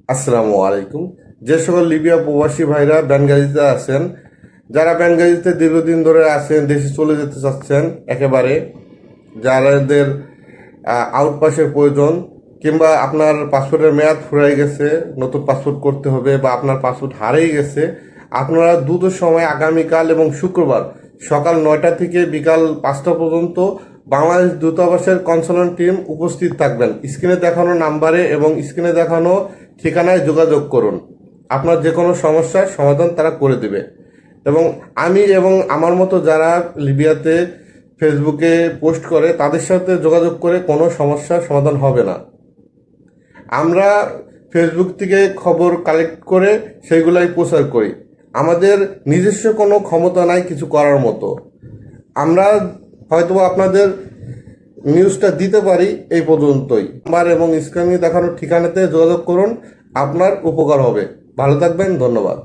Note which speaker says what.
Speaker 1: আসসালামু আলাইকুম। যে সকল লিবিয়া প্রবাসী ভাইরা ব্যানগাজিতে আছেন, যারা ব্যানগাজিতে দীর্ঘদিন ধরে আছেন, দেশে চলে যেতে চাচ্ছেন একেবারে, যাদের আউটপাসের প্রয়োজন, কিংবা আপনার পাসপোর্টের মেয়াদ ফুরিয়ে গেছে, নতুন পাসপোর্ট করতে হবে, বা আপনার পাসপোর্ট হারিয়ে গেছে, আপনারা দ্রুত সময় আগামীকাল এবং শুক্রবার সকাল 9টা থেকে বিকাল 5টা পর্যন্ত বাংলাদেশ দূতাবাসের কনসালেট টিম উপস্থিত থাকবেন। স্ক্রিনে দেখানো নাম্বারে এবং স্ক্রিনে দেখানো ঠিকানায় যোগাযোগ করুন। আপনার যে কোনো সমস্যার সমাধান তারা করে দেবে। এবং আমি এবং আমার মতো যারা লিবিয়াতে ফেসবুকে পোস্ট করে, তাদের সাথে যোগাযোগ করে কোনো সমস্যার সমাধান হবে না। আমরা ফেসবুক থেকে খবর কালেক্ট করে সেইগুলাই প্রচার করি। আমাদের নিজস্ব কোনো ক্ষমতা নাই কিছু করার মতো। আমরা হয়তো আপনাদের নিউজটা দিতে পারি, এই পর্যন্তই। আমার এবং স্ক্রিনে দেখানো ঠিকানাতে যোগাযোগ করুন, আপনার উপকার হবে। ভালো থাকবেন, ধন্যবাদ।